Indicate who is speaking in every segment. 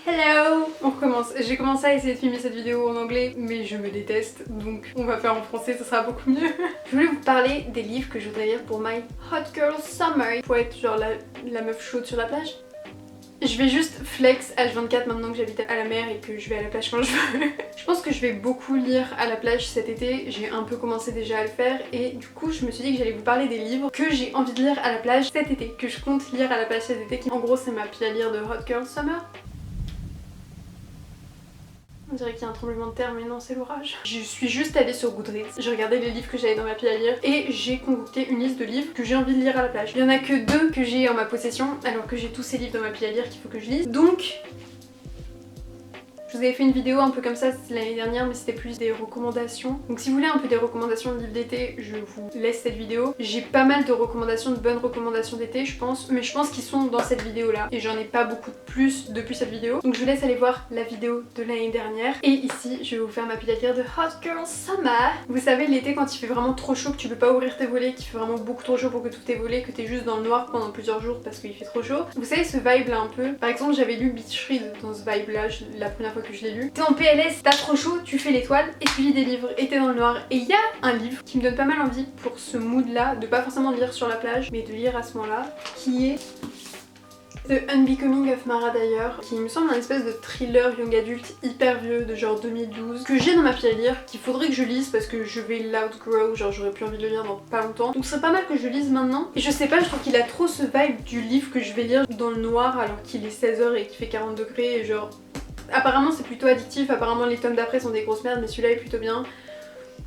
Speaker 1: Hello! On recommence. J'ai commencé à essayer de filmer cette vidéo en anglais, mais je me déteste, donc on va faire en français, ça sera beaucoup mieux. Je voulais vous parler des livres que je voudrais lire pour My Hot Girl Summer. Pour être genre la meuf chaude sur la plage. Je vais juste flex H24 maintenant que j'habite à la mer et que je vais à la plage quand je veux. Je pense que je vais beaucoup lire à la plage cet été, j'ai un peu commencé déjà à le faire et du coup je me suis dit que j'allais vous parler des livres que j'ai envie de lire à la plage cet été, que je compte lire à la plage cet été, qui en gros c'est ma pile à lire de Hot Girl Summer. On dirait qu'il y a un tremblement de terre, mais non, c'est l'orage. Je suis juste allée sur Goodreads, j'ai regardé les livres que j'avais dans ma pile à lire et j'ai concocté une liste de livres que j'ai envie de lire à la plage. Il y en a que 2 que j'ai en ma possession, alors que j'ai tous ces livres dans ma pile à lire qu'il faut que je lise. Donc, je vous avais fait une vidéo un peu comme ça l'année dernière, mais c'était plus des recommandations. Donc si vous voulez un peu des recommandations de livres d'été, je vous laisse cette vidéo. J'ai pas mal de recommandations, de bonnes recommandations d'été je pense, mais je pense qu'ils sont dans cette vidéo là. Et j'en ai pas beaucoup de plus depuis cette vidéo. Donc je vous laisse aller voir la vidéo de l'année dernière. Et ici, je vais vous faire ma pile à lire de Hot Girl Summer. Vous savez, l'été quand il fait vraiment trop chaud, que tu peux pas ouvrir tes volets, qu'il fait vraiment beaucoup trop chaud pour que tout tes volets, que t'es juste dans le noir pendant plusieurs jours parce qu'il fait trop chaud. Vous savez ce vibe là un peu. Par exemple, j'avais lu Beach Read dans ce vibe là, la première fois que je l'ai lu. T'es en PLS, t'as trop chaud, tu fais l'étoile et tu lis des livres et t'es dans le noir. Et il y a un livre qui me donne pas mal envie pour ce mood là, de pas forcément lire sur la plage, mais de lire à ce moment là, qui est The Unbecoming of Mara Dyer, qui me semble un espèce de thriller young adulte hyper vieux de genre 2012, que j'ai dans ma pile à lire, qu'il faudrait que je lise parce que je vais l'outgrow, genre j'aurais plus envie de le lire dans pas longtemps. Donc ce serait pas mal que je lise maintenant. Et je sais pas, je trouve qu'il a trop ce vibe du livre que je vais lire dans le noir alors qu'il est 16h et qu'il fait 40 degrés et genre... Apparemment c'est plutôt addictif, apparemment les tomes d'après sont des grosses merdes, mais celui-là est plutôt bien.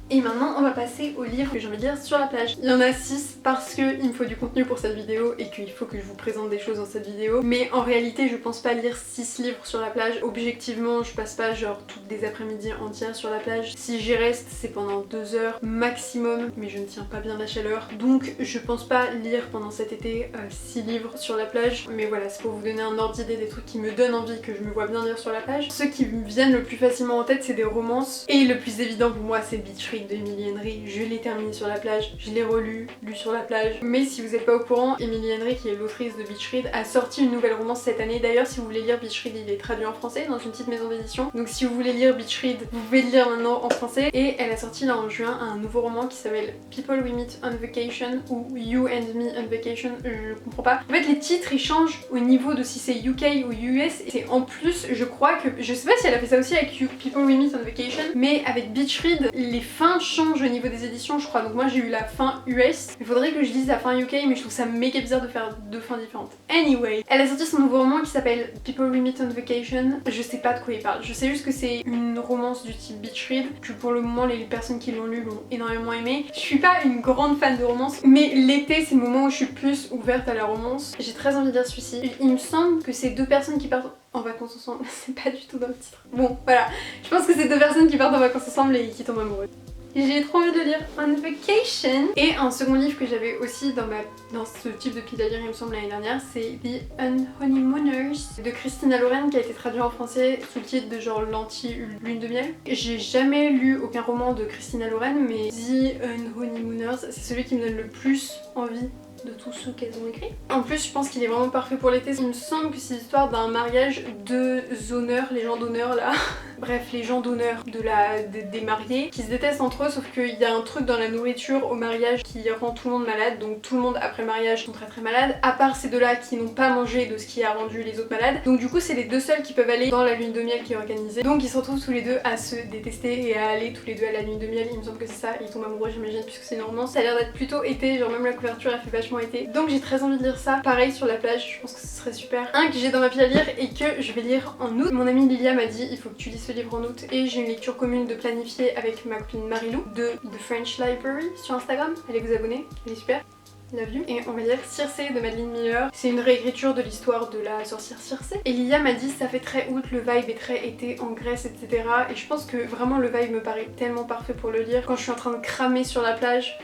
Speaker 1: Et maintenant on va passer aux livres que j'ai envie de lire sur la plage. Il y en a 6 parce qu'il me faut du contenu pour cette vidéo et qu'il faut que je vous présente des choses dans cette vidéo. Mais en réalité je pense pas lire 6 livres sur la plage. Objectivement je passe pas genre toutes des après-midi entières sur la plage. Si j'y reste c'est pendant 2 heures maximum, mais je ne tiens pas bien la chaleur. Donc je pense pas lire pendant cet été 6 livres sur la plage. Mais voilà, c'est pour vous donner un ordre d'idée des trucs qui me donnent envie, que je me vois bien lire sur la plage. Ceux qui me viennent le plus facilement en tête c'est des romances. Et le plus évident pour moi c'est Beach Read de Emily Henry. Je l'ai terminé sur la plage, je l'ai relu, lu sur la plage. Mais si vous n'êtes pas au courant, Emily Henry, qui est l'autrice de Beach Read, a sorti une nouvelle romance cette année. D'ailleurs, si vous voulez lire Beach Read, il est traduit en français dans une petite maison d'édition. Donc si vous voulez lire Beach Read, vous pouvez le lire maintenant en français. Et elle a sorti là en juin un nouveau roman qui s'appelle People We Meet on Vacation ou You and Me on Vacation, je comprends pas. En fait, les titres ils changent au niveau de si c'est UK ou US. Et en plus, je crois que, je sais pas si elle a fait ça aussi avec People We Meet on Vacation, mais avec Beach Read, les fins changent au niveau des éditions je crois, donc moi j'ai eu la fin US. Il faudrait que je lise la fin UK, mais je trouve ça méga bizarre de faire 2 fins différentes. Anyway, elle a sorti son nouveau roman qui s'appelle People We Meet on Vacation. Je sais pas de quoi il parle, je sais juste que c'est une romance du type Beach Read, que pour le moment les personnes qui l'ont lu l'ont énormément aimé. Je suis pas une grande fan de romance, mais l'été c'est le moment où je suis plus ouverte à la romance. J'ai très envie de lire celui-ci. Il me semble que c'est 2 personnes qui partent en vacances ensemble, c'est pas du tout dans le titre. Bon voilà, je pense que c'est 2 personnes qui partent en vacances ensemble et qui tombent amoureuses. J'ai trop envie de lire On Vacation. Et un second livre que j'avais aussi dans ce type de pile à lire il me semble l'année dernière, c'est The Unhoneymooners de Christina Lauren, qui a été traduit en français sous le titre de genre l'anti-lune de miel. J'ai jamais lu aucun roman de Christina Lauren, mais The Unhoneymooners c'est celui qui me donne le plus envie de tous ceux qu'elles ont écrits. En plus je pense qu'il est vraiment parfait pour l'été. Il me semble que c'est l'histoire d'un mariage de honneurs, les gens d'honneur là. Bref, les gens d'honneur des mariés qui se détestent entre eux, sauf qu'il y a un truc dans la nourriture au mariage qui rend tout le monde malade, donc tout le monde après le mariage sont très très malades, à part ces 2 là qui n'ont pas mangé de ce qui a rendu les autres malades. Donc du coup c'est les 2 seuls qui peuvent aller dans la lune de miel qui est organisée. Donc ils se retrouvent tous les 2 à se détester et à aller tous les 2 à la lune de miel. Il me semble que c'est ça, ils tombent amoureux j'imagine puisque c'est une romance. Ça a l'air d'être plutôt été, genre même la couverture elle fait vachement été. Donc j'ai très envie de lire ça. Pareil sur la plage, je pense que ce serait super. Un que j'ai dans ma pile à lire et que je vais lire en août. Mon amie Lilia m'a dit il faut que tu lises ce livre en août et j'ai une lecture commune de planifier avec ma copine Marilou de The French Library sur Instagram. Allez vous abonner, elle est super. Love you. Et on va lire Circé de Madeleine Miller. C'est une réécriture de l'histoire de la sorcière Circé. Et Lilia m'a dit ça fait très août, le vibe est très été en Grèce, etc. Et je pense que vraiment le vibe me paraît tellement parfait pour le lire. Quand je suis en train de cramer sur la plage,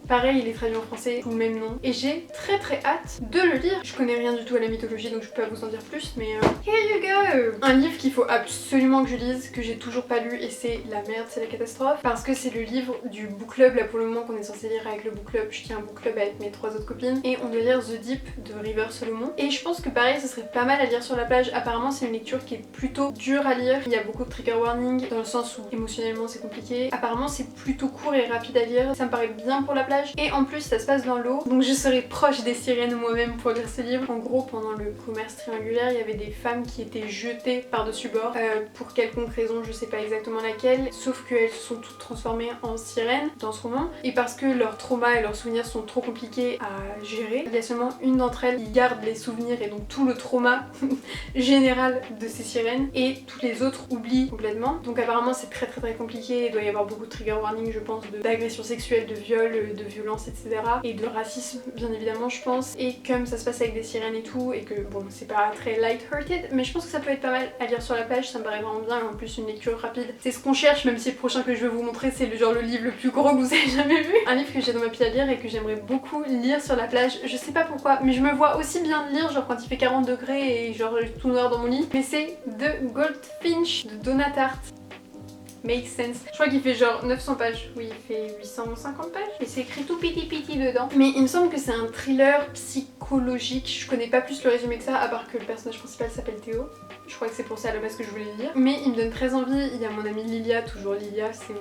Speaker 1: Pareil, il est traduit en français sous le même nom. Et j'ai très hâte de le lire. Je connais rien du tout à la mythologie donc je peux pas vous en dire plus, mais here you go. Un livre qu'il faut absolument que je lise, que j'ai toujours pas lu et c'est la merde, c'est la catastrophe. Parce que c'est le livre du book club, là pour le moment qu'on est censé lire avec le book club. Je tiens un book club avec mes 3 autres copines et on doit lire The Deep de River Solomon. Et je pense que pareil, ce serait pas mal à lire sur la plage. Apparemment c'est une lecture qui est plutôt dure à lire. Il y a beaucoup de trigger warning dans le sens où émotionnellement c'est compliqué. Apparemment c'est plutôt court et rapide à lire. Ça me paraît bien pour la plage. Et en plus ça se passe dans l'eau. Donc je serai proche des sirènes moi-même pour lire ce livre. En gros, pendant le commerce triangulaire, il y avait des femmes qui étaient jetées par-dessus bord pour quelconque raison, je sais pas exactement laquelle, sauf qu'elles se sont toutes transformées en sirènes dans ce roman. Et parce que leurs traumas et leurs souvenirs sont trop compliqués à gérer, il y a seulement une d'entre elles qui garde les souvenirs et donc tout le trauma général de ces sirènes et toutes les autres oublient complètement. Donc apparemment c'est très compliqué, il doit y avoir beaucoup de trigger warning je pense, d'agressions sexuelles, de viols, de violences etc. Et de racisme bien évidemment je pense. Et comme ça se passe avec des sirènes et tout et que bon c'est pas très light-hearted mais je pense que ça peut être pas mal à lire sur la plage, ça me paraît vraiment bien et en plus une lecture rapide. C'est ce qu'on cherche même si le prochain que je vais vous montrer c'est le livre le plus gros que vous avez jamais vu. Un livre que j'ai dans ma pile à lire et que j'aimerais beaucoup lire sur la plage, je sais pas pourquoi mais je me vois aussi bien le lire genre quand il fait 40 degrés et genre tout noir dans mon lit, mais c'est The Goldfinch de Donna Tartt. Make sense. Je crois qu'il fait genre 900 pages. Oui, il fait 850 pages. Et c'est écrit tout piti dedans. Mais il me semble que c'est un thriller psychologique. Je connais pas plus le résumé que ça, à part que le personnage principal s'appelle Théo. Je crois que c'est pour ça à la base que je voulais le lire. Mais il me donne très envie. Il y a mon amie Lilia, toujours Lilia, c'est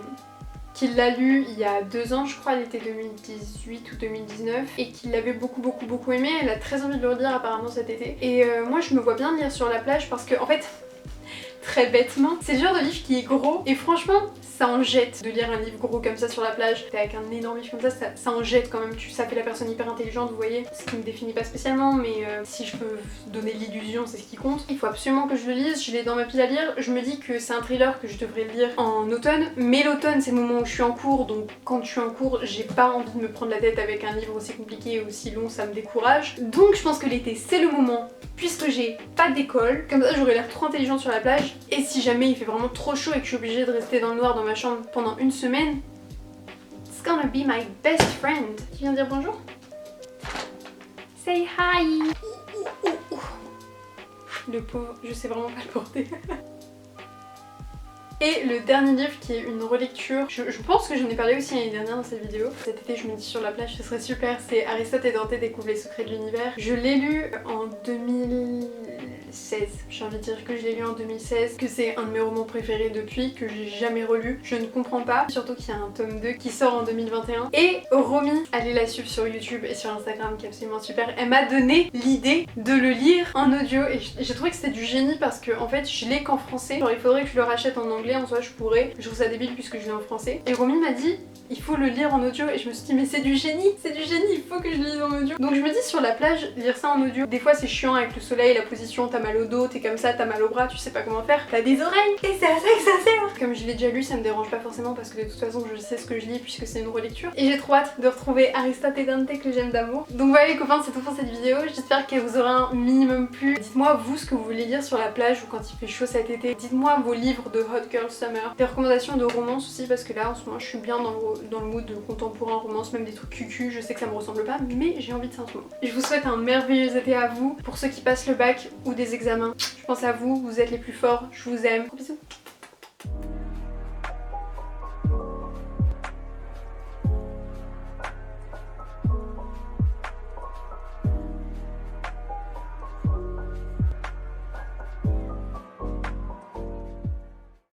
Speaker 1: qui l'a lu il y a 2 ans je crois, il était 2018 ou 2019 et qui l'avait beaucoup aimé, elle a très envie de le relire apparemment cet été. Et moi je me vois bien lire sur la plage parce que en fait très bêtement, c'est le genre de livre qui est gros et franchement ça en jette de lire un livre gros comme ça sur la plage. T'es avec un énorme livre comme ça en jette quand même, ça fait la personne hyper intelligente vous voyez, ce qui me définit pas spécialement mais si je peux donner l'illusion c'est ce qui compte. Il faut absolument que je le lise, je l'ai dans ma pile à lire, je me dis que c'est un thriller que je devrais lire en automne, mais l'automne c'est le moment où je suis en cours donc quand je suis en cours j'ai pas envie de me prendre la tête avec un livre aussi compliqué et aussi long, ça me décourage. Donc je pense que l'été c'est le moment puisque j'ai pas d'école, comme ça j'aurai l'air trop intelligente sur la plage et si jamais il fait vraiment trop chaud et que je suis obligée de rester dans le noir dans ma chambre pendant une semaine, it's gonna be my best friend. Tu viens dire bonjour? Say hi. Le pauvre, je sais vraiment pas le porter. Et le dernier livre qui est une relecture, je pense que j'en ai parlé aussi l'année dernière dans cette vidéo. Cet été je me dis sur la plage ce serait super, c'est Aristote et Dante découvrent les secrets de l'univers. Je l'ai lu en 2016, j'ai envie de dire que je l'ai lu en 2016, que c'est un de mes romans préférés depuis, que j'ai jamais relu. Je ne comprends pas, surtout qu'il y a un tome 2 qui sort en 2021. Et Romy, allez la suivre sur YouTube et sur Instagram qui est absolument super, elle m'a donné l'idée de le lire en audio et j'ai trouvé que c'était du génie parce que en fait je l'ai qu'en français, genre il faudrait que je le rachète en anglais. En soi je pourrais, je trouve ça débile puisque je l'ai en français. Et Romy m'a dit il faut le lire en audio et je me suis dit mais c'est du génie, il faut que je le lise en audio. Donc je me dis sur la plage, lire ça en audio, des fois c'est chiant avec le soleil, la position, t'as mal au dos, t'es comme ça, t'as mal au bras, tu sais pas comment faire, t'as des oreilles et c'est à ça que ça sert. Comme je l'ai déjà lu ça me dérange pas forcément parce que de toute façon je sais ce que je lis puisque c'est une relecture. Et j'ai trop hâte de retrouver Aristote et Dante que j'aime d'amour. Donc voilà les copains, c'est tout pour cette vidéo, j'espère qu'elle vous aura un minimum plu. Dites-moi vous ce que vous voulez lire sur la plage ou quand il fait chaud cet été. Dites-moi vos livres de Hot Girl Summer, des recommandations de romance aussi parce que là en ce moment je suis bien dans le mood de contemporain, romance, même des trucs cucu, je sais que ça me ressemble pas mais j'ai envie de ça en ce moment. Je vous souhaite un merveilleux été à vous, pour ceux qui passent le bac ou des examens, je pense à vous, vous êtes les plus forts, je vous aime, gros bisous.